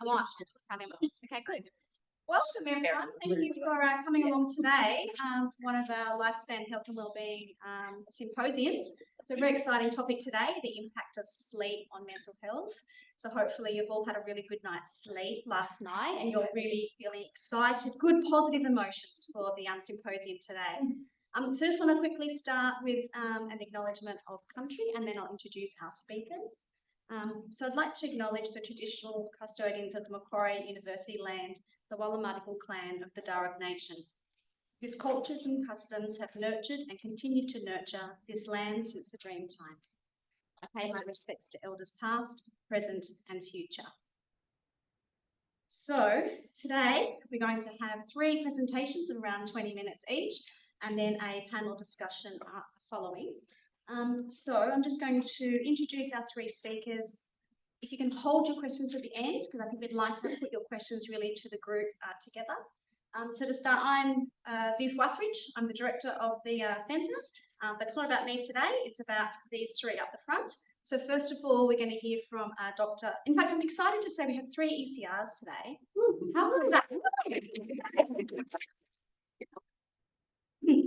One. Okay, good. Welcome everyone. Thank you for coming along today for one of our Lifespan Health and Wellbeing symposiums. So a very exciting topic today, the impact of sleep on mental health. So hopefully you've all had a really good night's sleep last night and you're really feeling excited, good positive emotions for the symposium today. So I just want to quickly start with an acknowledgement of country and then I'll introduce our speakers. So I'd like to acknowledge the traditional custodians of the Macquarie University land, the Wallumattagal clan of the Darug Nation, whose cultures and customs have nurtured and continue to nurture this land since the dream time. I pay my respects to elders past, present and future. So today we're going to have 3 presentations of around 20 minutes each and then a panel discussion following. So I'm just going to introduce our 3 speakers. If you can hold your questions at the end, because I think we'd like to put your questions really to the group together. So to start, I'm Viv Wathridge. I'm the director of the centre, but it's not about me today. It's about these 3 up the front. So first of all, we're going to hear from Dr. In fact, I'm excited to say we have 3 ECRs today. How good is that?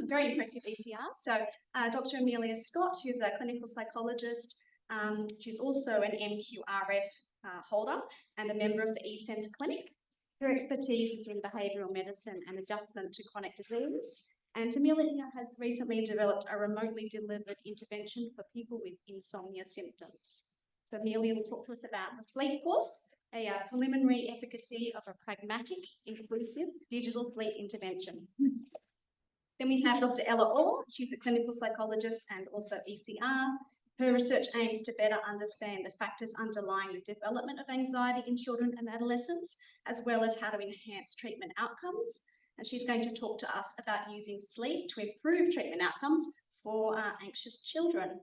Very impressive ECR. So Dr. Amelia Scott, who's a clinical psychologist. She's also an MQRF holder and a member of the eCentre Clinic. Her expertise is in behavioural medicine and adjustment to chronic disease. And Amelia has recently developed a remotely delivered intervention for people with insomnia symptoms. So Amelia will talk to us about the sleep course, a preliminary efficacy of a pragmatic, inclusive digital sleep intervention. Then we have Dr. Ella Orr. She's a clinical psychologist and also ECR. Her research aims to better understand the factors underlying the development of anxiety in children and adolescents, as well as how to enhance treatment outcomes. And she's going to talk to us about using sleep to improve treatment outcomes for anxious children.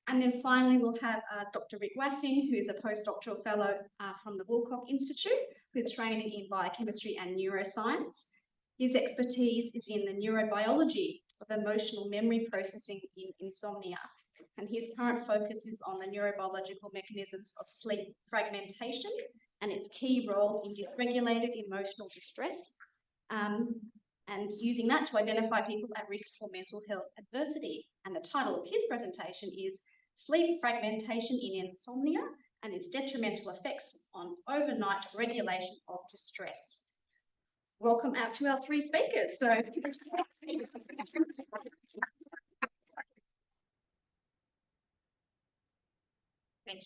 And then finally, we'll have Dr. Rick Wassing, who is a postdoctoral fellow from the Woolcock Institute with training in biochemistry and neuroscience. His expertise is in the neurobiology of emotional memory processing in insomnia. And his current focus is on the neurobiological mechanisms of sleep fragmentation and its key role in dysregulated emotional distress, and using that to identify people at risk for mental health adversity. And the title of his presentation is Sleep Fragmentation in Insomnia and its Detrimental Effects on Overnight Regulation of Distress. Welcome out to our 3 speakers. So thank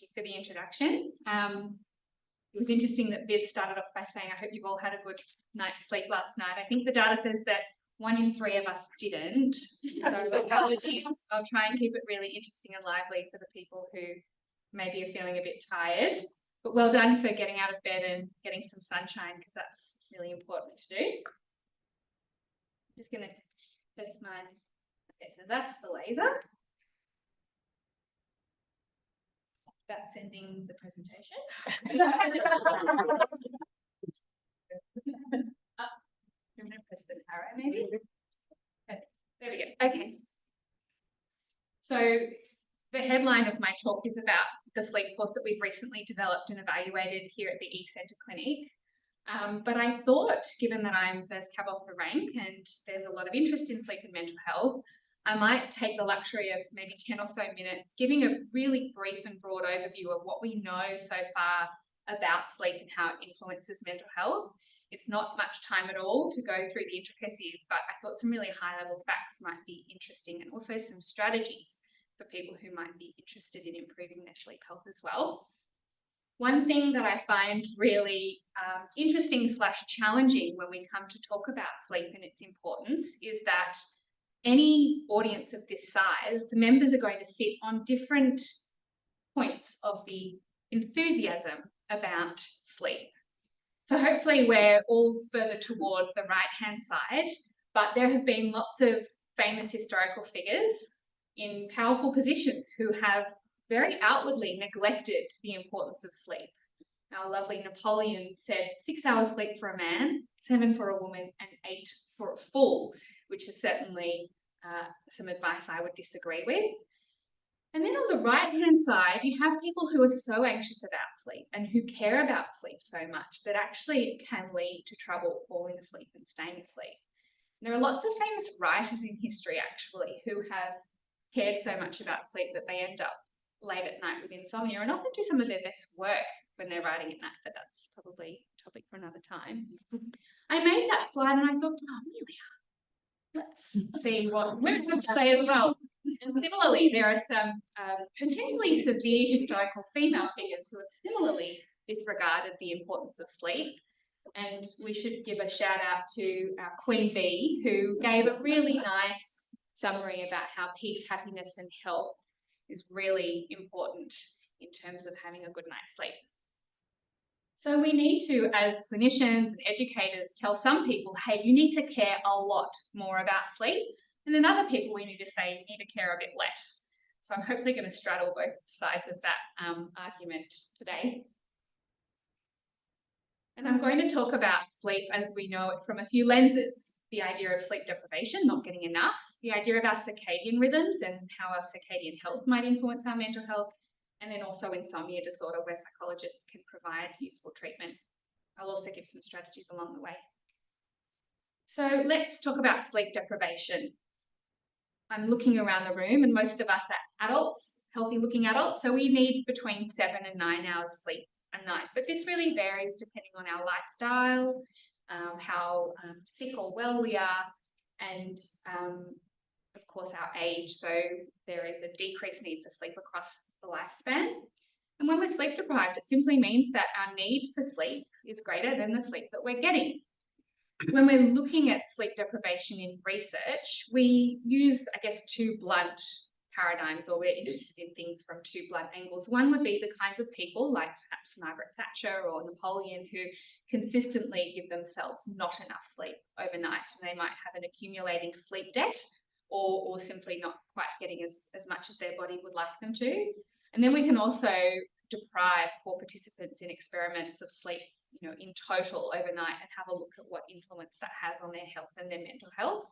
you for the introduction. It was interesting that Viv started off by saying, I hope you've all had a good night's sleep last night. I think the data says that 1 in 3 of us didn't. So apologies. I'll try and keep it really interesting and lively for the people who maybe are feeling a bit tired. But well done for getting out of bed and getting some sunshine, because that's really important to do. I'm just going to test my... Okay, so that's the laser. That's ending the presentation. I'm going to press the arrow maybe. Okay, there we go. Okay. So the headline of my talk is about the sleep course that we've recently developed and evaluated here at the eCentre Clinic. But I thought, given that I'm first cab off the rank and there's a lot of interest in sleep and mental health, I might take the luxury of maybe 10 or so minutes giving a really brief and broad overview of what we know so far about sleep and how it influences mental health. It's not much time at all to go through the intricacies, but I thought some really high-level facts might be interesting, and also some strategies for people who might be interested in improving their sleep health as well. One thing that I find really interesting / challenging when we come to talk about sleep and its importance is that any audience of this size, the members are going to sit on different points of the enthusiasm about sleep. So hopefully we're all further toward the right-hand side, but there have been lots of famous historical figures in powerful positions who have very outwardly neglected the importance of sleep. Our lovely Napoleon said 6 hours sleep for a man, 7 for a woman, and 8 for a fool, which is certainly some advice I would disagree with. And then on the right-hand side, you have people who are so anxious about sleep and who care about sleep so much that actually it can lead to trouble falling asleep and staying asleep. And there are lots of famous writers in history, actually, who have cared so much about sleep that they end up late at night with insomnia and often do some of their best work when they're writing at night, but that's probably a topic for another time. I made that slide and I thought, oh, Amelia, let's see what women have to say as well. And similarly, there are some potentially severe historical female figures who have similarly disregarded the importance of sleep. And we should give a shout out to Queen Bee, who gave a really nice summary about how peace, happiness, and health is really important in terms of having a good night's sleep. So we need to, as clinicians and educators, tell some people, hey, you need to care a lot more about sleep. And then other people, we need to say, you need to care a bit less. So I'm hopefully going to straddle both sides of that argument today. And I'm going to talk about sleep as we know it from a few lenses. The idea of sleep deprivation, not getting enough, the idea of our circadian rhythms and how our circadian health might influence our mental health, and then also insomnia disorder where psychologists can provide useful treatment. I'll also give some strategies along the way. So let's talk about sleep deprivation. I'm looking around the room and most of us are adults, healthy looking adults, so we need between 7 and 9 hours sleep a night, but this really varies depending on our lifestyle, how sick or well we are, and of course our age. So there is a decreased need for sleep across the lifespan. And when we're sleep deprived, it simply means that our need for sleep is greater than the sleep that we're getting. When we're looking at sleep deprivation in research, we use, I guess, two blunt paradigms, or we're interested in things from two blunt angles. One would be the kinds of people like perhaps Margaret Thatcher or Napoleon who consistently give themselves not enough sleep overnight, and they might have an accumulating sleep debt or simply not quite getting as much as their body would like them to. And then we can also deprive poor participants in experiments of sleep, in total overnight, and have a look at what influence that has on their health and their mental health.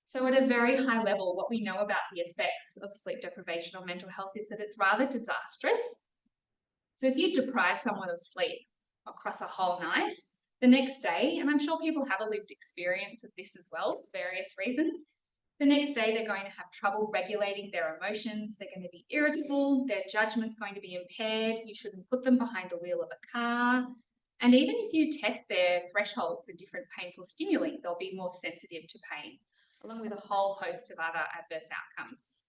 So at a very high level, what we know about the effects of sleep deprivation on mental health is that it's rather disastrous. So if you deprive someone of sleep across a whole night, the next day, and I'm sure people have a lived experience of this as well for various reasons, the next day they're going to have trouble regulating their emotions, they're going to be irritable, their judgment's going to be impaired, you shouldn't put them behind the wheel of a car, and even if you test their threshold for different painful stimuli, they'll be more sensitive to pain, along with a whole host of other adverse outcomes.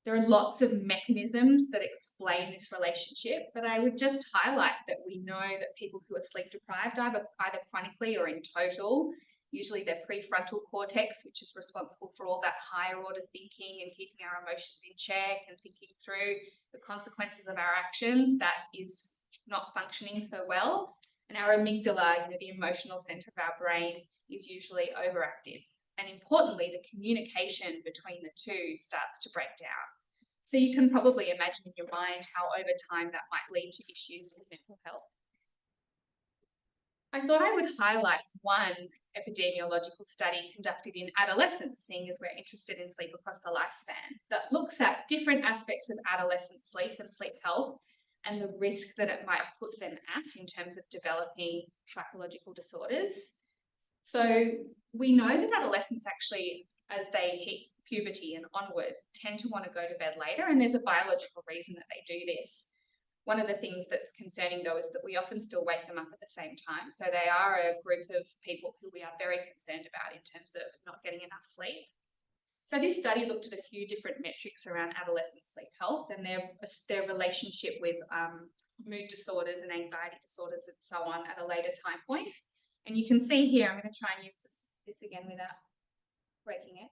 There are lots of mechanisms that explain this relationship, but I would just highlight that we know that people who are sleep deprived, either chronically or in total, usually their prefrontal cortex, which is responsible for all that higher order thinking and keeping our emotions in check and thinking through the consequences of our actions, that is not functioning so well. And our amygdala, the emotional center of our brain, is usually overactive. And importantly, the communication between the two starts to break down. So you can probably imagine in your mind how over time that might lead to issues with mental health. I thought I would highlight one epidemiological study conducted in adolescents, seeing as we're interested in sleep across the lifespan, that looks at different aspects of adolescent sleep and sleep health and the risk that it might put them at in terms of developing psychological disorders. So we know that adolescents actually, as they hit puberty and onward, tend to want to go to bed later, and there's a biological reason that they do this. One of the things that's concerning, though, is that we often still wake them up at the same time. So they are a group of people who we are very concerned about in terms of not getting enough sleep. So this study looked at a few different metrics around adolescent sleep health and their relationship with mood disorders and anxiety disorders and so on at a later time point. And you can see here, I'm going to try and use this again without breaking it.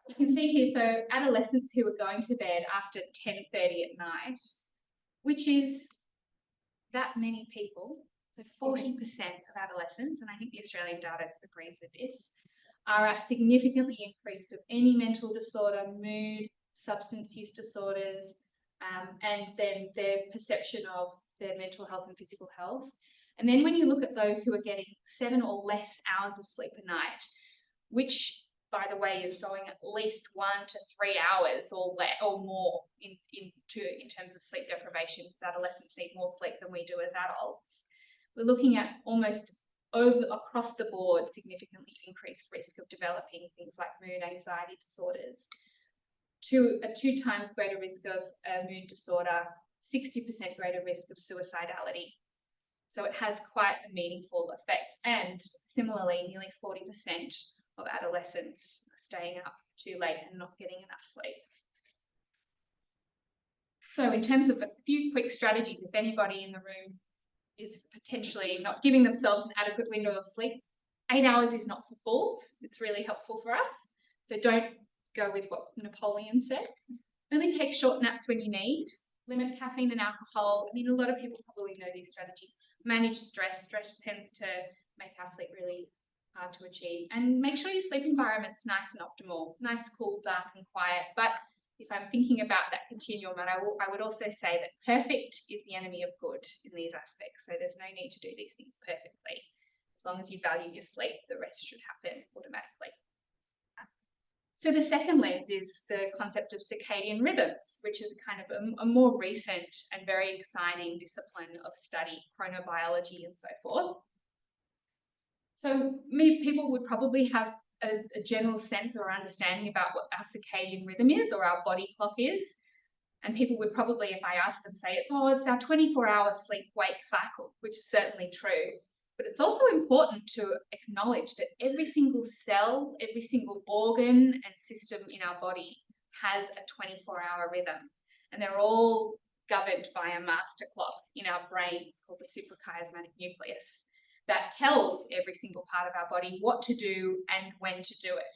You can see here for adolescents who are going to bed after 10:30 at night, which is that many people, so 40% of adolescents, and I think the Australian data agrees with this, are at significantly increased of any mental disorder, mood, substance use disorders, and then their perception of their mental health and physical health. And then when you look at those who are getting 7 or less hours of sleep a night, which by the way, is going at least 1 to 3 hours or more in terms of sleep deprivation, because adolescents need more sleep than we do as adults. We're looking at almost across the board significantly increased risk of developing things like mood anxiety disorders, to a 2 times greater risk of a mood disorder, 60% greater risk of suicidality. So it has quite a meaningful effect. And similarly, nearly 40% of adolescents are staying up too late and not getting enough sleep. So in terms of a few quick strategies, if anybody in the room is potentially not giving themselves an adequate window of sleep, 8 hours is not for fools. It's really helpful for us. So don't go with what Napoleon said. Only take short naps when you need. Limit caffeine and alcohol. I mean, a lot of people probably know these strategies. Manage stress. Stress tends to make our sleep really hard to achieve. And make sure your sleep environment's nice and optimal. Nice, cool, dark and quiet. But if I'm thinking about that continuum, and I would also say that perfect is the enemy of good in these aspects. So there's no need to do these things perfectly. As long as you value your sleep, the rest should happen automatically. So the second lens is the concept of circadian rhythms, which is kind of a more recent and very exciting discipline of study, chronobiology and so forth. So people would probably have a general sense or understanding about what our circadian rhythm is or our body clock is. And people would probably, if I ask them, say it's our 24-hour sleep-wake cycle, which is certainly true. But it's also important to acknowledge that every single cell, every single organ and system in our body has a 24-hour rhythm. And they're all governed by a master clock in our brains called the suprachiasmatic nucleus that tells every single part of our body what to do and when to do it.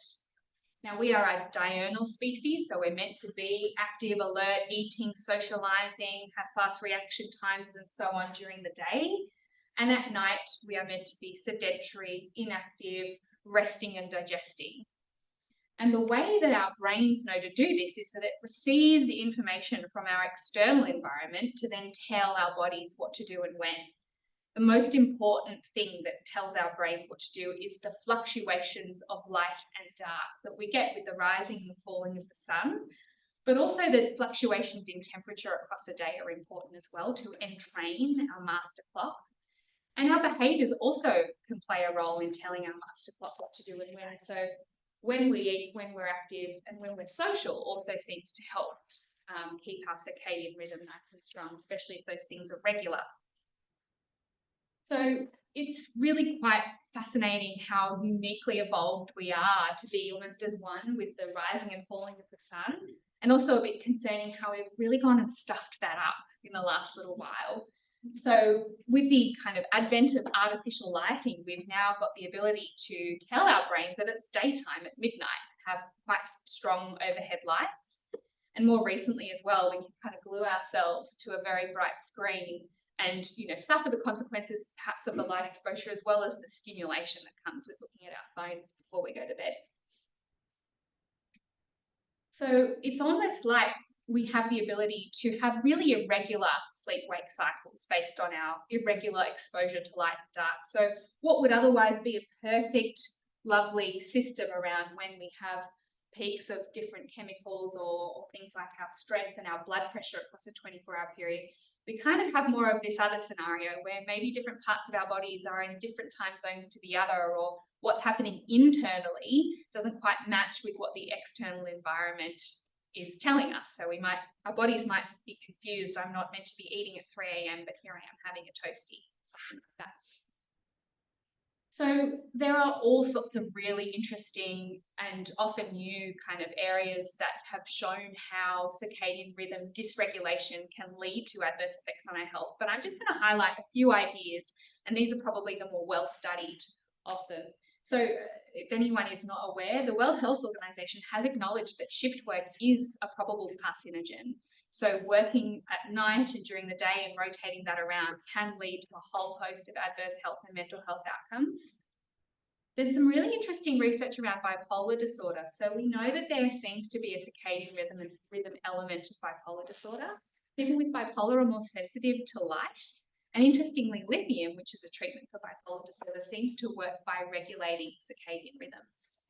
Now, we are a diurnal species, so we're meant to be active, alert, eating, socializing, have fast reaction times and so on during the day. And at night, we are meant to be sedentary, inactive, resting and digesting. And the way that our brains know to do this is that it receives information from our external environment to then tell our bodies what to do and when. The most important thing that tells our brains what to do is the fluctuations of light and dark that we get with the rising and falling of the sun, but also the fluctuations in temperature across a day are important as well to entrain our master clock. And our behaviours also can play a role in telling our master clock what to do and when. So when we eat, when we're active, and when we're social also seems to help keep our circadian rhythm nice and strong, especially if those things are regular. So it's really quite fascinating how uniquely evolved we are to be almost as one with the rising and falling of the sun, and also a bit concerning how we've really gone and stuffed that up in the last little while. So with the kind of advent of artificial lighting, we've now got the ability to tell our brains that it's daytime at midnight, have quite strong overhead lights. And more recently as well, we can kind of glue ourselves to a very bright screen and, suffer the consequences perhaps of the light exposure as well as the stimulation that comes with looking at our phones before we go to bed. So it's almost like we have the ability to have really irregular sleep-wake cycles based on our irregular exposure to light and dark. So what would otherwise be a perfect, lovely system around when we have peaks of different chemicals or things like our strength and our blood pressure across a 24-hour period, we kind of have more of this other scenario where maybe different parts of our bodies are in different time zones to the other, or what's happening internally doesn't quite match with what the external environment is telling us. So our bodies might be confused. I'm not meant to be eating at 3 a.m, but here I am having a toasty, something like that. So there are all sorts of really interesting and often new kind of areas that have shown how circadian rhythm dysregulation can lead to adverse effects on our health. But I'm just going to highlight a few ideas, and these are probably the more well-studied of them. So if anyone is not aware, the World Health Organization has acknowledged that shift work is a probable carcinogen. So working at night and during the day and rotating that around can lead to a whole host of adverse health and mental health outcomes. There's some really interesting research around bipolar disorder. So we know that there seems to be a circadian rhythm element of bipolar disorder. People with bipolar are more sensitive to light. And interestingly, lithium, which is a treatment for bipolar disorder, seems to work by regulating circadian rhythms.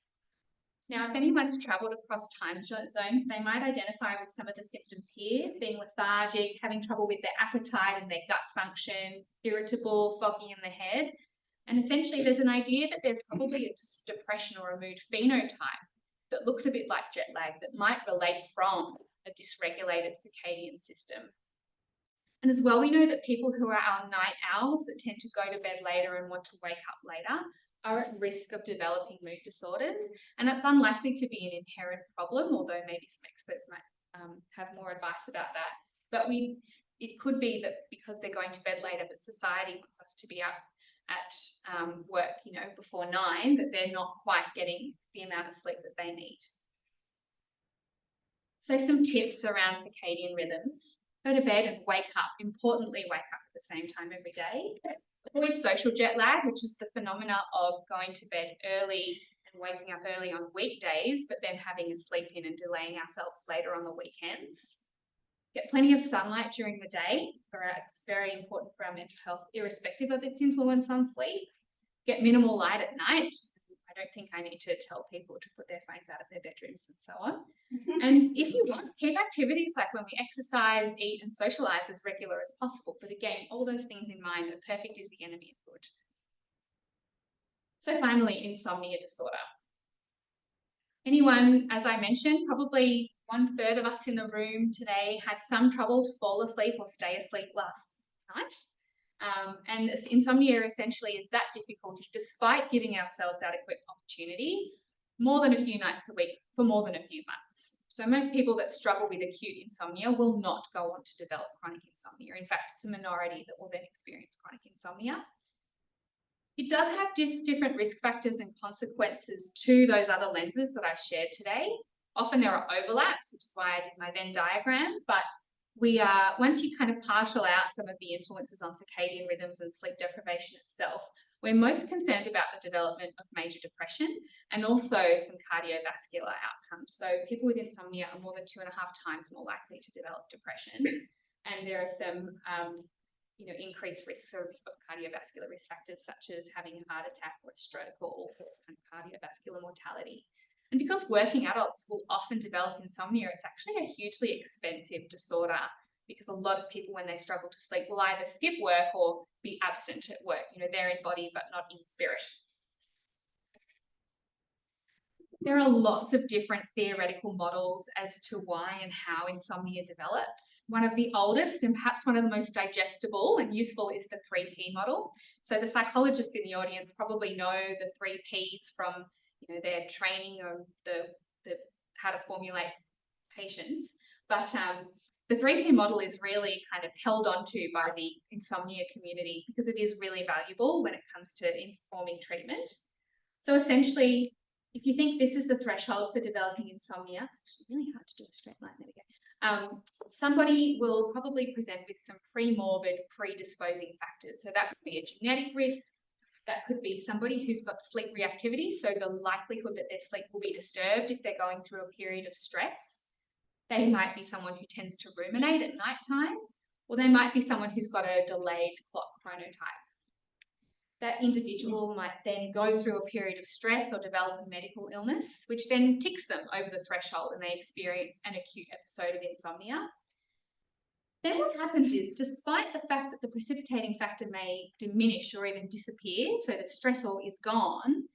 Now, if anyone's travelled across time zones, they might identify with some of the symptoms here, being lethargic, having trouble with their appetite and their gut function, irritable, foggy in the head. And essentially, there's an idea that there's probably a depression or a mood phenotype that looks a bit like jet lag that might relate from a dysregulated circadian system. And as well, we know that people who are our night owls that tend to go to bed later and want to wake up later are at risk of developing mood disorders. And that's unlikely to be an inherent problem, although maybe some experts might have more advice about that. But it could be that because they're going to bed later, but society wants us to be up at work, before 9, that they're not quite getting the amount of sleep that they need. So some tips around circadian rhythms. Go to bed and wake up. Importantly, wake up at the same time every day. Avoid social jet lag, which is the phenomena of going to bed early and waking up early on weekdays, but then having a sleep in and delaying ourselves later on the weekends. Get plenty of sunlight during the day. It's very important for our mental health, irrespective of its influence on sleep. Get minimal light at night. I don't think I need to tell people to put their phones out of their bedrooms and so on. And if you want, keep activities like when we exercise, eat and socialise as regular as possible. But again, all those things in mind, that perfect is the enemy of good. So finally, insomnia disorder. Anyone, as I mentioned, probably 1/3 of us in the room today had some trouble to fall asleep or stay asleep last night. And insomnia essentially is that difficulty, despite giving ourselves adequate opportunity, more than a few nights a week for more than a few months. So most people that struggle with acute insomnia will not go on to develop chronic insomnia. In fact, it's a minority that will then experience chronic insomnia. It does have just different risk factors and consequences to those other lenses that I've shared today. Often there are overlaps, which is why I did my Venn diagram, but once you kind of partial out some of the influences on circadian rhythms and sleep deprivation itself, we're most concerned about the development of major depression and also some cardiovascular outcomes. So people with insomnia are more than 2.5 times more likely to develop depression. And there are some increased risks of cardiovascular risk factors such as having a heart attack or a stroke or all cause kind of cardiovascular mortality. And because working adults will often develop insomnia, it's actually a hugely expensive disorder because a lot of people, when they struggle to sleep, will either skip work or be absent at work. They're in body but not in spirit. There are lots of different theoretical models as to why and how insomnia develops. One of the oldest and perhaps one of the most digestible and useful is the 3P model. So the psychologists in the audience probably know the 3 Ps from their training of the how to formulate patients. But the 3P model is really kind of held onto by the insomnia community because it is really valuable when it comes to informing treatment. So essentially, if you think this is the threshold for developing insomnia, it's actually really hard to do a straight line, there we go. Somebody will probably present with some pre-morbid, predisposing factors. So that could be a genetic risk, that could be somebody who's got sleep reactivity, so the likelihood that their sleep will be disturbed if they're going through a period of stress. They might be someone who tends to ruminate at night time, or they might be someone who's got a delayed clock chronotype. That individual might then go through a period of stress or develop a medical illness, which then ticks them over the threshold and they experience an acute episode of insomnia. Then what happens is, despite the fact that the precipitating factor may diminish or even disappear, so the stressor is gone,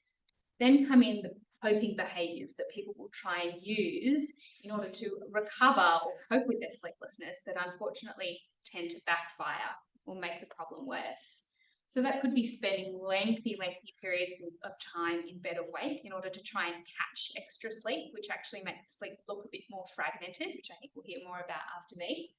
then come in the coping behaviours that people will try and use in order to recover or cope with their sleeplessness that unfortunately tend to backfire or make the problem worse. So that could be spending lengthy periods of time in bed awake in order to try and catch extra sleep, which actually makes sleep look a bit more fragmented, which I think we'll hear more about after me.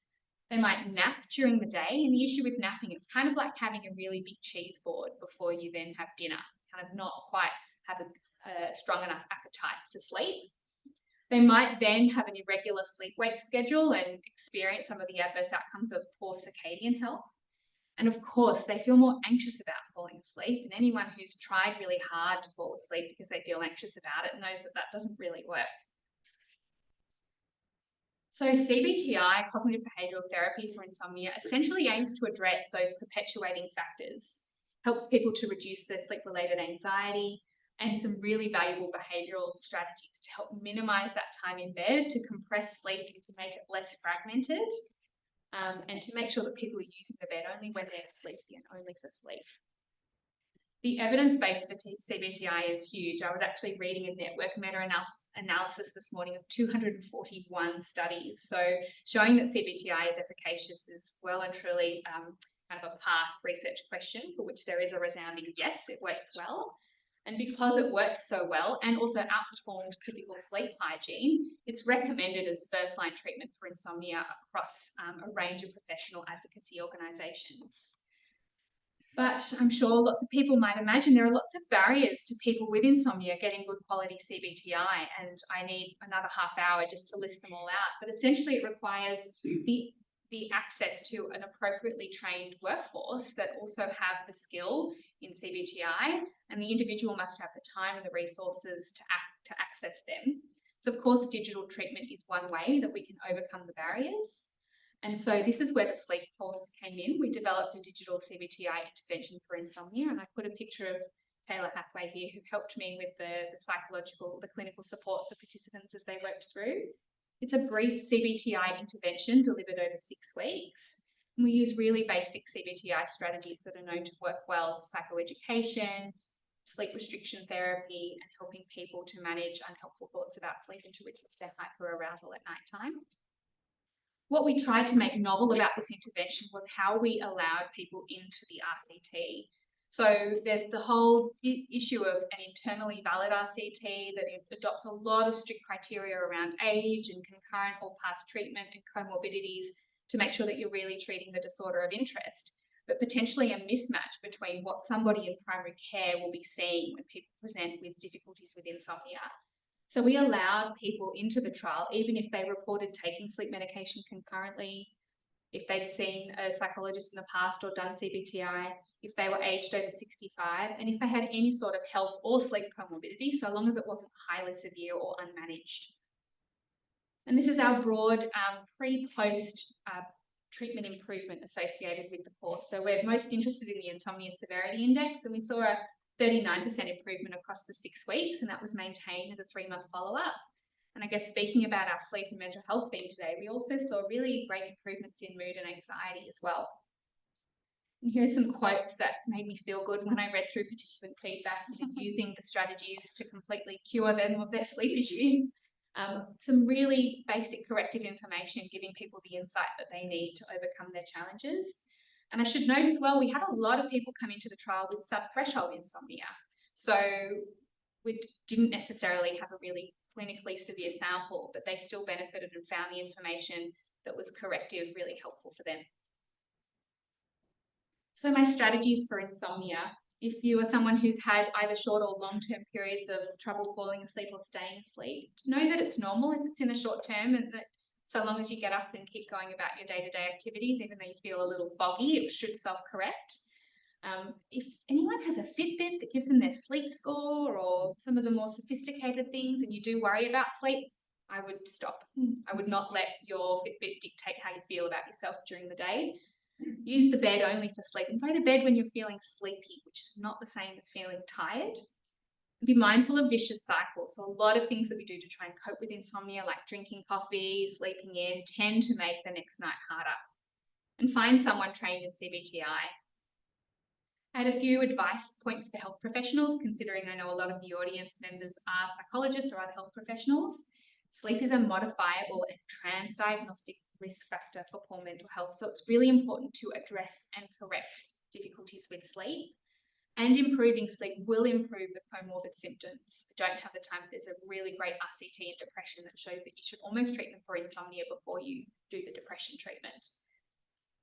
They might nap during the day, and the issue with napping, it's kind of like having a really big cheese board before you then have dinner, kind of not quite have a strong enough appetite for sleep. They might then have an irregular sleep-wake schedule and experience some of the adverse outcomes of poor circadian health. And of course, they feel more anxious about falling asleep. And anyone who's tried really hard to fall asleep because they feel anxious about it knows that that doesn't really work. So CBTI, cognitive behavioural therapy for insomnia, essentially aims to address those perpetuating factors, helps people to reduce their sleep-related anxiety, and some really valuable behavioural strategies to help minimise that time in bed, to compress sleep and to make it less fragmented, and to make sure that people are using the bed only when they're sleepy and only for sleep. The evidence base for CBTI is huge. I was actually reading a network meta-analysis this morning of 241 studies. So showing that CBTI is efficacious is well and truly kind of a past research question for which there is a resounding yes, it works well. And because it works so well and also outperforms typical sleep hygiene, it's recommended as first-line treatment for insomnia across a range of professional advocacy organisations. But I'm sure lots of people might imagine there are lots of barriers to people with insomnia getting good quality CBTI, and I need another half hour just to list them all out. But essentially it requires the access to an appropriately trained workforce that also have the skill in CBTI, and the individual must have the time and the resources to access them. So of course, digital treatment is one way that we can overcome the barriers. And so this is where the sleep course came in. We developed a digital CBTI intervention for insomnia, and I put a picture of Taylor Hathaway here, who helped me with the clinical support for participants as they worked through. It's a brief CBTI intervention delivered over 6 weeks. And we use really basic CBTI strategies that are known to work well: psychoeducation, sleep restriction therapy, and helping people to manage unhelpful thoughts about sleep and to reduce their hyperarousal at night time. What we tried to make novel about this intervention was how we allowed people into the RCT. So there's the whole issue of an internally valid RCT that adopts a lot of strict criteria around age and concurrent or past treatment and comorbidities to make sure that you're really treating the disorder of interest, but potentially a mismatch between what somebody in primary care will be seeing when people present with difficulties with insomnia. So we allowed people into the trial, even if they reported taking sleep medication concurrently, if they'd seen a psychologist in the past or done CBTI, if they were aged over 65, and if they had any sort of health or sleep comorbidity, so long as it wasn't highly severe or unmanaged. And this is our broad pre-post treatment improvement associated with the course. So we're most interested in the Insomnia Severity Index, and we saw a 39% improvement across the 6 weeks, and that was maintained at a 3-month follow-up. And I guess speaking about our sleep and mental health theme today, we also saw really great improvements in mood and anxiety as well. And here are some quotes that made me feel good when I read through participant feedback using the strategies to completely cure them of their sleep issues. Some really basic corrective information, giving people the insight that they need to overcome their challenges. And I should note as well, we had a lot of people come into the trial with sub-threshold insomnia. So we didn't necessarily have a really clinically severe sample, but they still benefited and found the information that was corrective really helpful for them. So my strategies for insomnia: if you are someone who's had either short or long-term periods of trouble falling asleep or staying asleep, know that it's normal if it's in the short term, and that so long as you get up and keep going about your day-to-day activities, even though you feel a little foggy, it should self-correct. If anyone has a Fitbit that gives them their sleep score or some of the more sophisticated things, and you do worry about sleep, I would stop. I would not let your Fitbit dictate how you feel about yourself during the day. Use the bed only for sleep, and go to bed when you're feeling sleepy, which is not the same as feeling tired. Be mindful of vicious cycles. So a lot of things that we do to try and cope with insomnia, like drinking coffee, sleeping in, tend to make the next night harder. And find someone trained in CBTI. I had a few advice points for health professionals, considering I know a lot of the audience members are psychologists or other health professionals. Sleep is a modifiable and transdiagnostic risk factor for poor mental health. So it's really important to address and correct difficulties with sleep. And improving sleep will improve the comorbid symptoms. I don't have the time, but there's a really great RCT in depression that shows that you should almost treat them for insomnia before you do the depression treatment.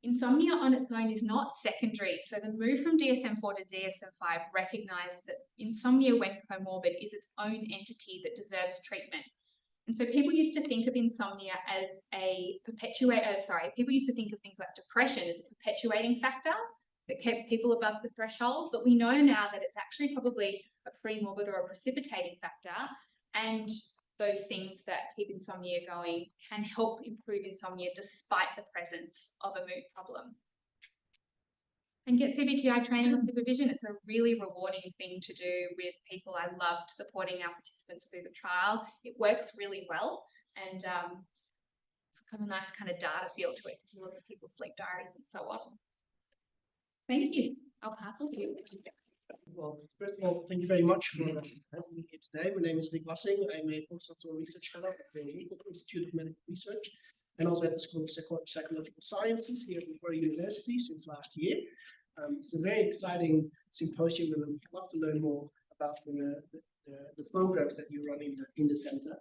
Insomnia on its own is not secondary. So the move from DSM-4 to DSM-5 recognised that insomnia, when comorbid, is its own entity that deserves treatment. And so people used to think of insomnia as people used to think of things like depression as a perpetuating factor that kept people above the threshold, but we know now that it's actually probably a premorbid or a precipitating factor, and those things that keep insomnia going can help improve insomnia despite the presence of a mood problem. and get CBTI training or supervision. It's a really rewarding thing to do with people. I loved supporting our participants through the trial. It works really well, and it's got a nice kind of data feel to it because you look at people's sleep diaries and so on. Thank you. I'll pass it to you. Well, first of all, thank you very much for having me here today. My name is Nick Wassing. I'm a postdoctoral research fellow at the Institute of Medical Research and also at the School of Psychological Sciences here at Macquarie University since last year. It's a very exciting symposium, and I'd love to learn more about the programs that you run in the center,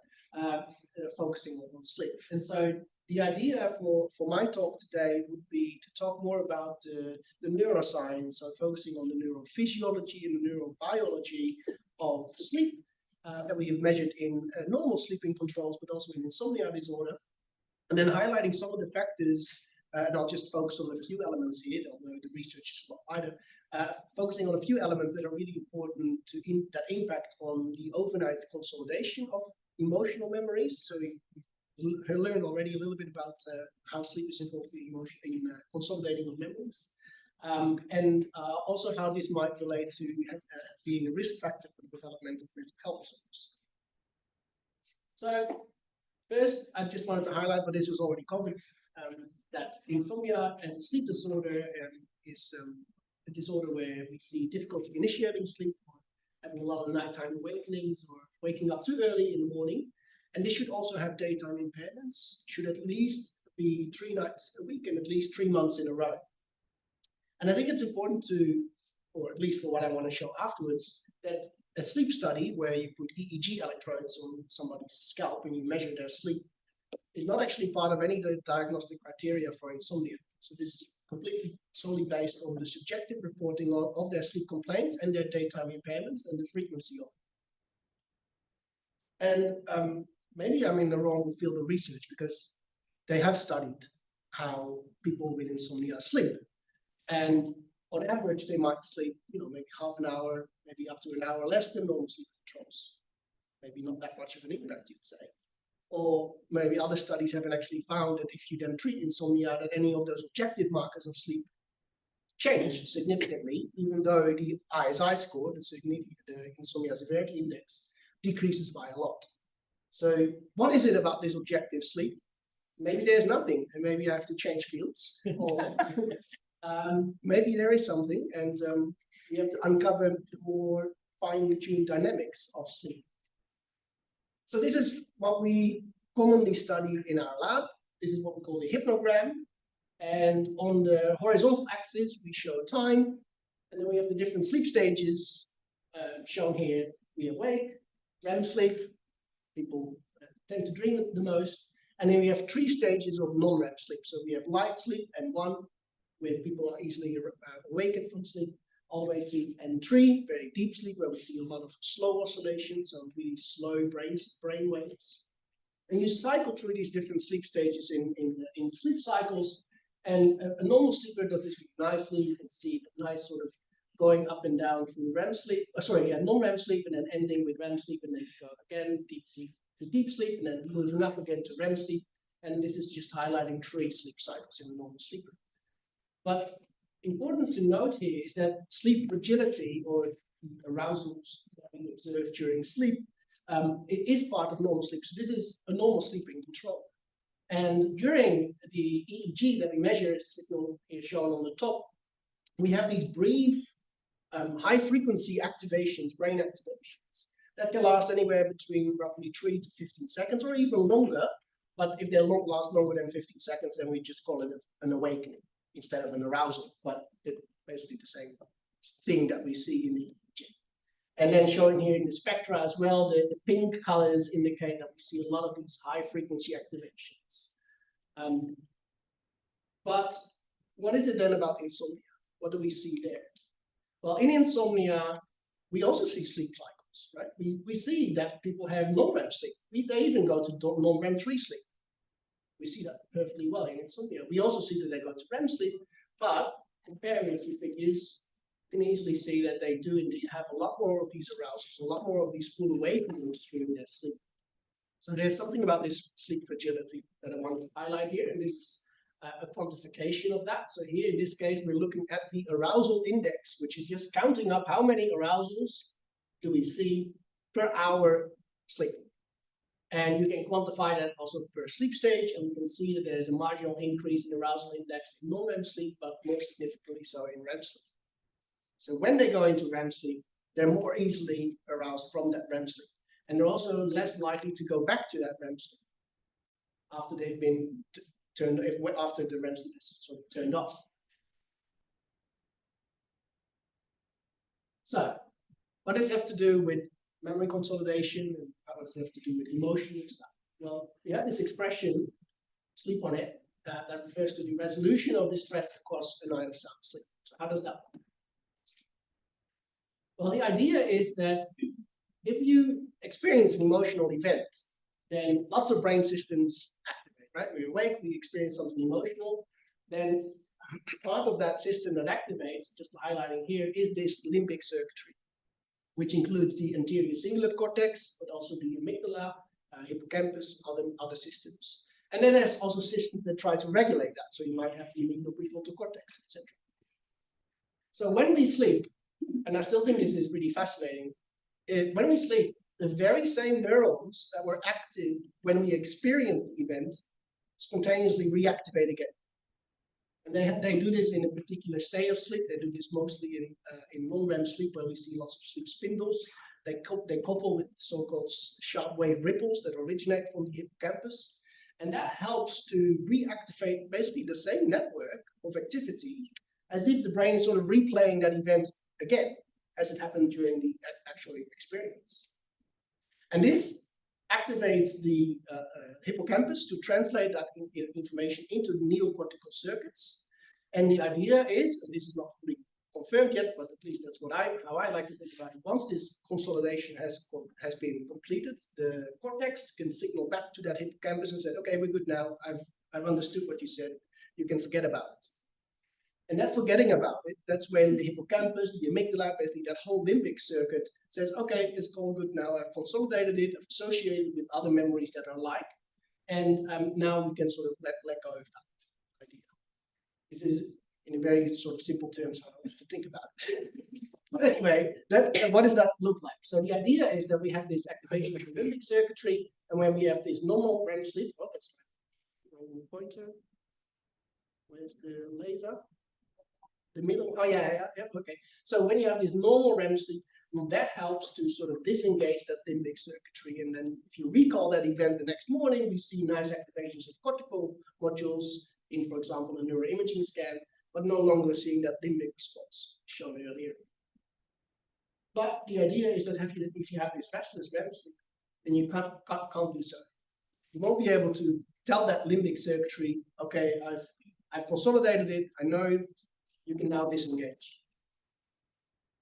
focusing on sleep. And so the idea for my talk today would be to talk more about the neuroscience, so focusing on the neurophysiology and the neurobiology of sleep that we have measured in normal sleeping controls, but also in insomnia disorder, and then highlighting some of the factors, and I'll just focus on a few elements here, although the research is a lot wider, focusing on a few elements that are really important that impact on the overnight consolidation of emotional memories. So we learned already a little bit about how sleep is involved in consolidating of memories, and also how this might relate to being a risk factor for the development of mental health disorders. So first, I just wanted to highlight, but this was already covered, that insomnia as a sleep disorder is a disorder where we see difficulty initiating sleep, or having a lot of nighttime awakenings, or waking up too early in the morning. And this should also have daytime impairments, should at least be 3 nights a week and at least 3 months in a row. And I think it's important to, or at least for what I want to show afterwards, that a sleep study where you put EEG electrodes on somebody's scalp and you measure their sleep is not actually part of any of the diagnostic criteria for insomnia. So this is completely solely based on the subjective reporting of their sleep complaints and their daytime impairments and the frequency of them. And maybe I'm in the wrong field of research, because they have studied how people with insomnia sleep. And on average, they might sleep, maybe half an hour, maybe up to an hour less than normal sleep controls. Maybe not that much of an impact, you'd say. Or maybe other studies haven't actually found that if you then treat insomnia, that any of those objective markers of sleep change significantly, even though the ISI score, the Insomnia Severity Index, decreases by a lot. So what is it about this objective sleep? Maybe there's nothing, and maybe I have to change fields, or maybe there is something, and we have to uncover the more fine-tuned dynamics of sleep. So this is what we commonly study in our lab. This is what we call the hypnogram. And on the horizontal axis, we show time, and then we have the different sleep stages shown here. We awake, REM sleep, people tend to dream the most, and then we have 3 stages of non-REM sleep. So we have light sleep, N1, where people are easily awakened from sleep, all the way to N3, very deep sleep, where we see a lot of slow oscillations, so really slow brain waves. And you cycle through these different sleep stages in sleep cycles, and a normal sleeper does this really nicely. You can see a nice sort of going up and down through REM sleep, non-REM sleep, and then ending with REM sleep, and then go again to deep sleep, and then moving up again to REM sleep. And this is just highlighting 3 sleep cycles in a normal sleeper. But important to note here is that sleep fragility, or arousals that we observe during sleep, it is part of normal sleep. So this is a normal sleeping control. And during the EEG that we measure, signal here shown on the top, we have these brief high-frequency activations, brain activations, that can last anywhere between roughly 3 to 15 seconds, or even longer. But if they last longer than 15 seconds, then we just call it an awakening instead of an arousal. But it's basically the same thing that we see in the EEG. And then showing here in the spectra as well, the pink colors indicate that we see a lot of these high-frequency activations. But what is it then about insomnia? What do we see there? Well, in insomnia, we also see sleep cycles, right? We see that people have non-REM sleep. They even go to non-REM 3 sleep. We see that perfectly well in insomnia. We also see that they go to REM sleep, but comparing a few figures, you can easily see that they do indeed have a lot more of these arousals, a lot more of these full awakenings during their sleep. So there's something about this sleep fragility that I wanted to highlight here, and this is a quantification of that. So here in this case, we're looking at the arousal index, which is just counting up how many arousals do we see per hour sleeping. And you can quantify that also per sleep stage, and we can see that there's a marginal increase in arousal index in non-REM sleep, but more significantly so in REM sleep. So when they go into REM sleep, they're more easily aroused from that REM sleep. And they're also less likely to go back to that REM sleep after they've been after the REM sleep is sort of turned off. So, what does it have to do with memory consolidation, and how does it have to do with emotional stuff? Well, we have this expression, sleep on it, that refers to the resolution of distress across a night of sound sleep. So how does that work? Well, the idea is that if you experience an emotional event, then lots of brain systems activate, right? We're awake, we experience something emotional, then part of that system that activates, just highlighting here, is this limbic circuitry, which includes the anterior cingulate cortex, but also the amygdala, hippocampus, other systems. And then there's also systems that try to regulate that. So you might have the amygdala prefrontal cortex, etc. So when we sleep, and I still think this is really fascinating, when we sleep, the very same neurons that were active when we experienced the event spontaneously reactivate again. And they do this in a particular state of sleep. They do this mostly in non-REM sleep, where we see lots of sleep spindles. They couple with so-called sharp wave ripples that originate from the hippocampus. And that helps to reactivate basically the same network of activity as if the brain is sort of replaying that event again, as it happened during the actual experience. And this activates the hippocampus to translate that information into neocortical circuits. And the idea is, and this is not fully confirmed yet, but at least that's how I like to think about it. Once this consolidation has been completed, the cortex can signal back to that hippocampus and say, okay, we're good now. I've understood what you said. You can forget about it. And that forgetting about it, that's when the hippocampus, the amygdala, basically that whole limbic circuit says, okay, it's all good now. I've consolidated it, I've associated it with other memories that are alike. And now we can sort of let go of that idea. This is, in a very sort of simple terms, how I like to think about it. But anyway, what does that look like? So the idea is that we have this activation of the limbic circuitry, and when we have this normal REM sleep, oh, that's the pointer. Where's the laser? The middle, oh yeah, okay. So when you have this normal REM sleep, well, that helps to sort of disengage that limbic circuitry. And then if you recall that event the next morning, we see nice activations of cortical modules in, for example, a neuroimaging scan, but no longer seeing that limbic response shown earlier. But the idea is that if you have this restless REM sleep, then you can't do so. You won't be able to tell that limbic circuitry, okay, I've consolidated it, I know you can now disengage.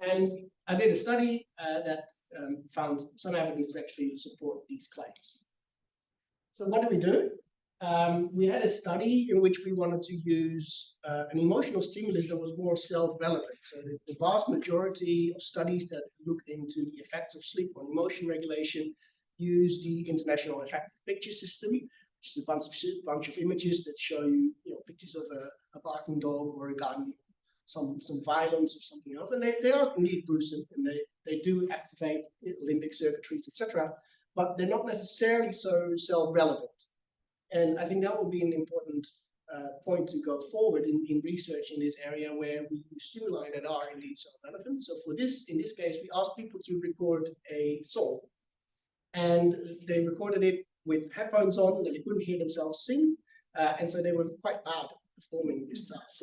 And I did a study that found some evidence to actually support these claims. So what did we do? We had a study in which we wanted to use an emotional stimulus that was more self-relevant. So the vast majority of studies that looked into the effects of sleep on emotion regulation use the International Affective Picture System, which is a bunch of images that show you, pictures of a barking dog or a gun, some violence or something else, and they are indeed gruesome, and they do activate limbic circuitries, etc. But they're not necessarily so self-relevant. And I think that would be an important point to go forward in research in this area where we use stimuli that are indeed self-relevant. So in this case, we asked people to record a song, and they recorded it with headphones on, and they couldn't hear themselves sing, and so they were quite bad performing this task.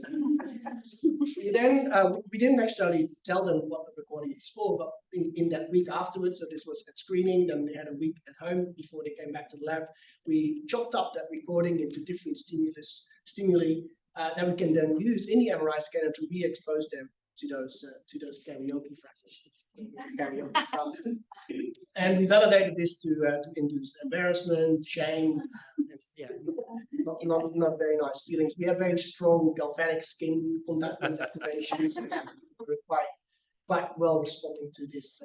We didn't actually tell them what the recording is for, but in that week afterwards, so this was at screening, then they had a week at home before they came back to the lab, we chopped up that recording into different stimuli that we can then use in the MRI scanner to re-expose them to those karaoke practices. And we validated this to induce embarrassment, shame, not very nice feelings. We had very strong galvanic skin contact lens activations. We're quite well responding to this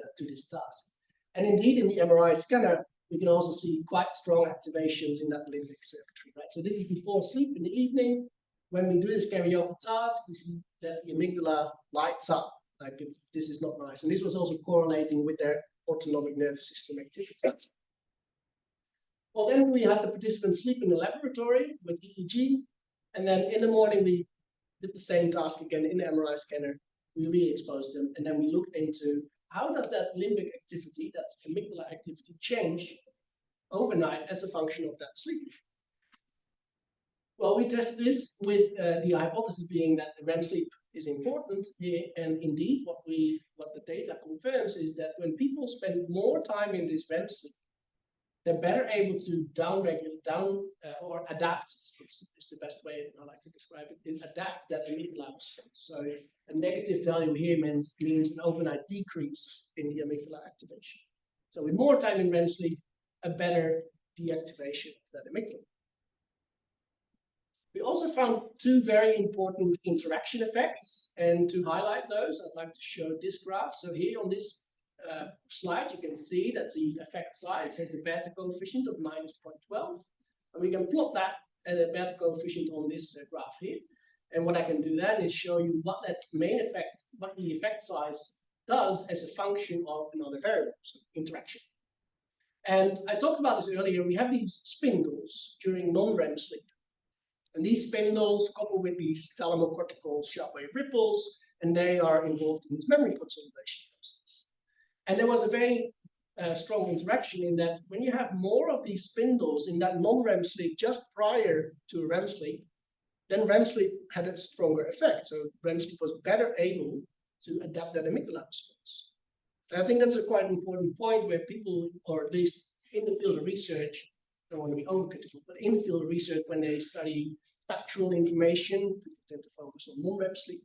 task. And indeed, in the MRI scanner, we can also see quite strong activations in that limbic circuitry. Right? So this is before sleep in the evening. when we do this karaoke task, we see that the amygdala lights up, like this is not nice. And this was also correlating with their autonomic nervous system activity. Well, then we had the participants sleep in the laboratory with EEG, and then in the morning we did the same task again in the MRI scanner. We re-exposed them, and then we looked into how does that limbic activity, that amygdala activity, change overnight as a function of that sleep. Well, we tested this with the hypothesis being that the REM sleep is important here, and indeed what the data confirms is that when people spend more time in this REM sleep, they're better able to or adapt, is the best way I like to describe it, is adapt that amygdala response. So a negative value here means an overnight decrease in the amygdala activation. So with more time in REM sleep, a better deactivation of that amygdala. We also found two very important interaction effects, and to highlight those, I'd like to show this graph. So here on this slide, you can see that the effect size has a beta coefficient of -0.12, and we can plot that at a beta coefficient on this graph here. And what I can do then is show you what that main effect, what the effect size does as a function of another variable, so interaction. And I talked about this earlier. We have these spindles during non-REM sleep. And these spindles couple with these thalamocortical shockwave ripples, and they are involved in this memory consolidation process. And there was a very strong interaction in that when you have more of these spindles in that non-REM sleep just prior to REM sleep, then REM sleep had a stronger effect. So REM sleep was better able to adapt that amygdala response. And I think that's a quite important point where people, or at least in the field of research, I don't want to be overcritical, but in the field of research, when they study factual information, people tend to focus on non-REM sleep.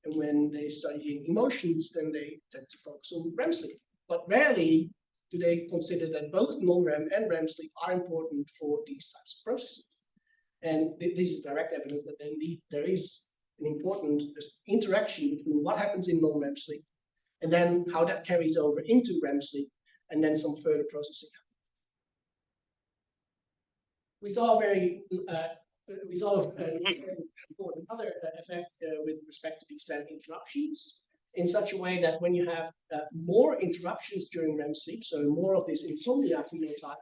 And when they study emotions, then they tend to focus on REM sleep. But rarely do they consider that both non-REM and REM sleep are important for these types of processes. And this is direct evidence that indeed there is an important interaction between what happens in non-REM sleep and then how that carries over into REM sleep and then some further processing. We saw a very important other effect with respect to these REM interruptions, in such a way that when you have more interruptions during REM sleep, so more of this insomnia phenotype,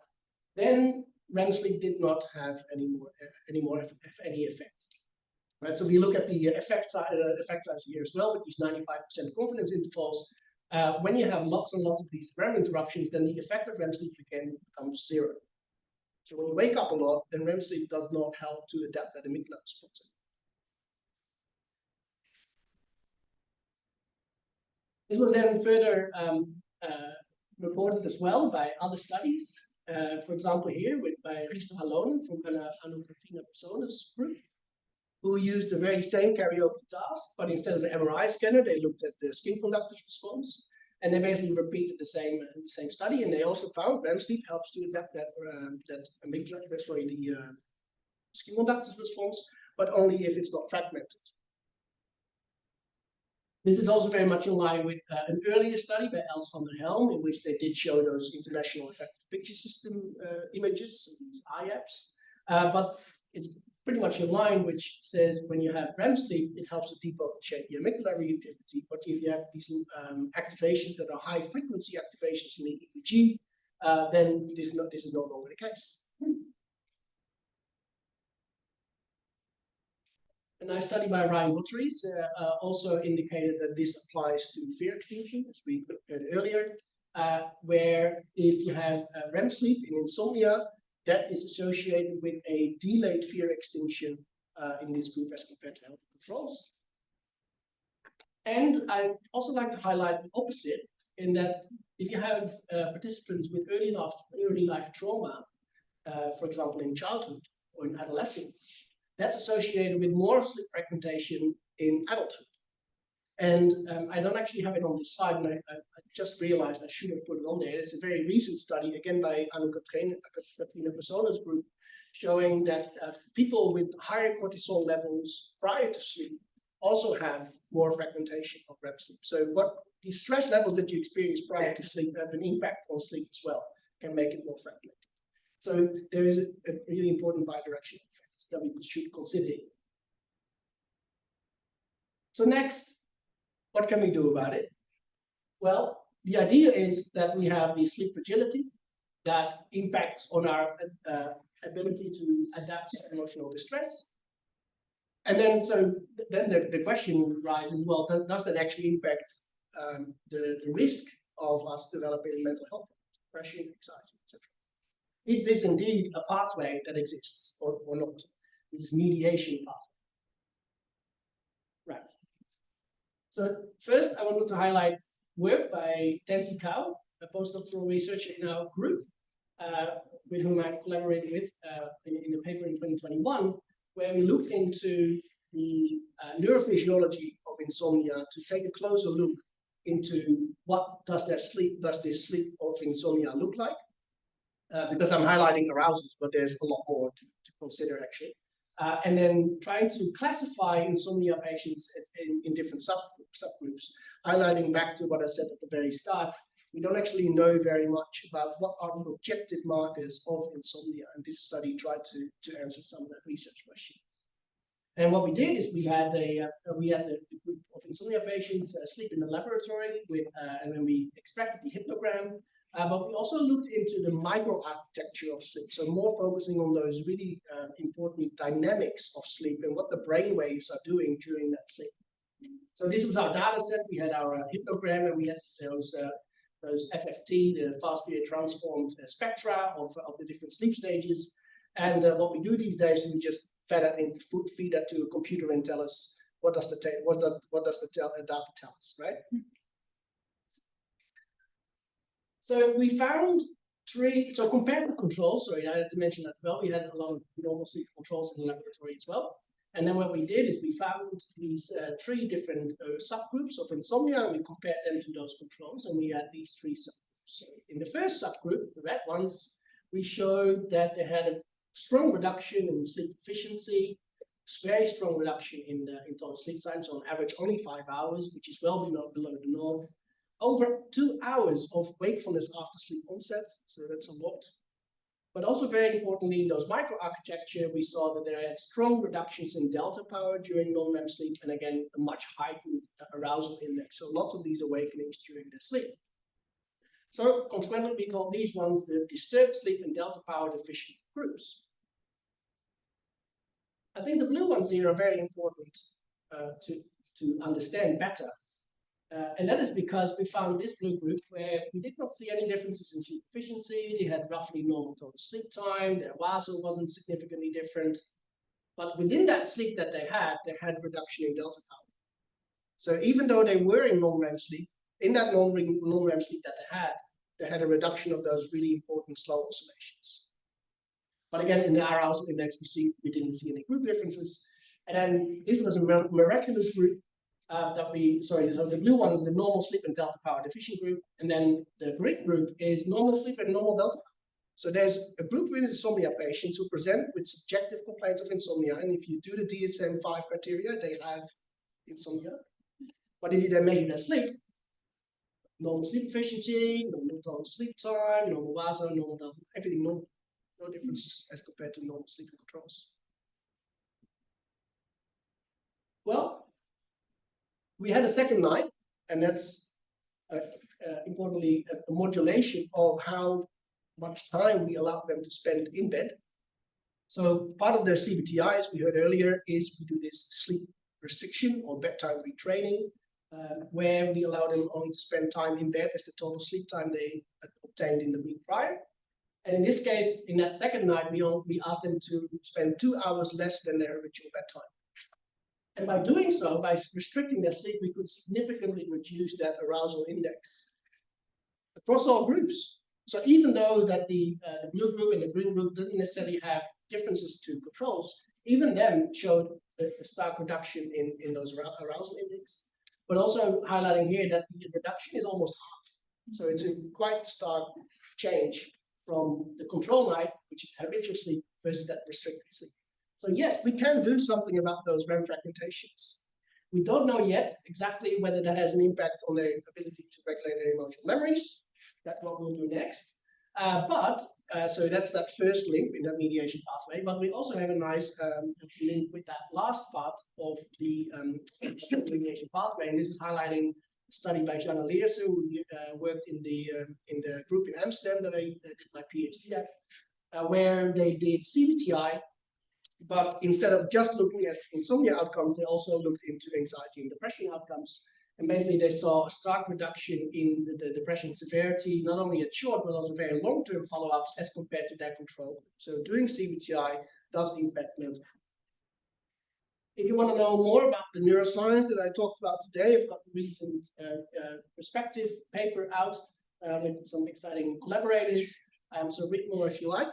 then REM sleep did not have any effect. Right, so we look at the effect size here as well with these 95% confidence intervals. When you have lots and lots of these REM interruptions, then the effect of REM sleep again becomes zero. So when you wake up a lot, then REM sleep does not help to adapt that amygdala response. This was then further reported as well by other studies. For example, here by Risto Halonen from Untitled Chapter's group, who used the very same karaoke task, but instead of an MRI scanner, they looked at the skin conductors response, and they basically repeated the same study. And they also found REM sleep helps to adapt that amygdala, the skin conductors response, but only if it's not fragmented. This is also very much in line with an earlier study by Els van der Helm, in which they did show those international affective picture system images, these IAPs. But it's pretty much in line, which says when you have REM sleep, it helps to depotentiate the amygdala reactivity. But if you have these activations that are high frequency activations in the EEG, then this is no longer the case. A nice study by Ryan Butteries also indicated that this applies to fear extinction, as we looked at earlier, where if you have REM sleep in insomnia, that is associated with a delayed fear extinction in this group as compared to healthy controls. And I also like to highlight the opposite, in that if you have participants with early life trauma, for example in childhood or in adolescence, that's associated with more sleep fragmentation in adulthood. And I don't actually have it on this slide, and I just realized I should have put it on there. It's a very recent study, again by Katrina Persona's group, showing that people with higher cortisol levels prior to sleep also have more fragmentation of REM sleep. So what the stress levels that you experience prior to sleep have an impact on sleep as well, can make it more fragmented. So there is a really important bidirectional effect that we should consider. So next, what can we do about it? Well, the idea is that we have the sleep fragility that impacts on our ability to adapt to emotional distress. And then, the question arises, well, does that actually impact the risk of us developing mental health, depression, anxiety, etc.? Is this indeed a pathway that exists or not? This mediation pathway. Right. So first, I wanted to highlight work by Tensi Kao, a postdoctoral researcher in our group, with whom I collaborated with in a paper in 2021, where we looked into the neurophysiology of insomnia to take a closer look into what does this sleep of insomnia look like. Because I'm highlighting arousals, but there's a lot more to consider actually. And then trying to classify insomnia patients in different subgroups, highlighting back to what I said at the very start. We don't actually know very much about what are the objective markers of insomnia, and this study tried to answer some of that research question. And what we did is we had a group of insomnia patients sleep in the laboratory with, and then we extracted the hypnogram. But we also looked into the microarchitecture of sleep, so more focusing on those really important dynamics of sleep and what the brain waves are doing during that sleep. So this was our data set. We had our hypnogram, and we had those FFT, the fast Fourier transformed spectra of the different sleep stages. And what we do these days is we just feed that to a computer and tell us what does the data tell us, right? So we found so compared to controls, sorry, I had to mention that as well, we had a lot of normal sleep controls in the laboratory as well. And then what we did is we found these 3 different subgroups of insomnia, and we compared them to those controls, and we had these 3 subgroups. So in the first subgroup, the red ones, we showed that they had a strong reduction in sleep efficiency, very strong reduction in total sleep time, so on average only 5 hours, which is well below the norm. Over 2 hours of wakefulness after sleep onset, so that's a lot. But also very importantly, in those microarchitecture, we saw that there had strong reductions in delta power during non-REM sleep, and again, a much heightened arousal index. So lots of these awakenings during their sleep. So consequently, we call these ones the disturbed sleep and delta power deficient groups. I think the blue ones here are very important to understand better. And that is because we found this blue group where we did not see any differences in sleep efficiency. They had roughly normal total sleep time. Their WASO wasn't significantly different. But within that sleep that they had reduction in delta power. So even though they were in non-REM sleep, in that non-REM sleep that they had a reduction of those really important slow oscillations. But again, in the arousal index, we didn't see any group differences. And then this was a miraculous group. So the blue one is the normal sleep and delta power deficient group, and then the green group is normal sleep and normal delta power. So there's a group of insomnia patients who present with subjective complaints of insomnia, and if you do the DSM-5 criteria, they have insomnia. But if you then measure their sleep, normal sleep efficiency, normal total sleep time, normal WASO, normal delta, everything normal, no differences as compared to normal sleep controls. Well, we had a second night, and that's importantly a modulation of how much time we allow them to spend in bed. So part of their CBTI, as we heard earlier, is we do this sleep restriction or bedtime retraining, where we allow them only to spend time in bed as the total sleep time they obtained in the week prior. And in this case, in that second night, we asked them to spend 2 hours less than their original bedtime. And by doing so, by restricting their sleep, we could significantly reduce that arousal index across all groups. So even though that the blue group and the green group didn't necessarily have differences to controls, even them showed a stark reduction in those arousal index. But also highlighting here that the reduction is almost half. So it's a quite stark change from the control night, which is habitual sleep, versus that restricted sleep. So yes, we can do something about those REM fragmentations. We don't know yet exactly whether that has an impact on their ability to regulate their emotional memories. That's what we'll do next. So that's that first link in that mediation pathway, but we also have a nice link with that last part of the mediation pathway, and this is highlighting a study by Jana Leers, who worked in the group in Amsterdam that I did my PhD at, where they did CBTI, but instead of just looking at insomnia outcomes, they also looked into anxiety and depression outcomes. And basically they saw a stark reduction in the depression severity, not only at short, but also very long-term follow-ups as compared to their control. So doing CBTI does impact mental health. If you want to know more about the neuroscience that I talked about today, I've got a recent perspective paper out with some exciting collaborators. So read more if you like,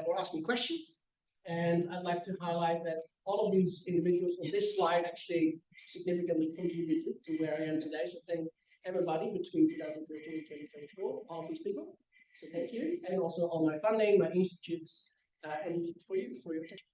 or ask me questions. And I'd like to highlight that all of these individuals on this slide actually significantly contributed to where I am today. So thank everybody between 2013 and 2024, all of these people. So thank you. And also all my funding, my institutes, and for you, for your attention.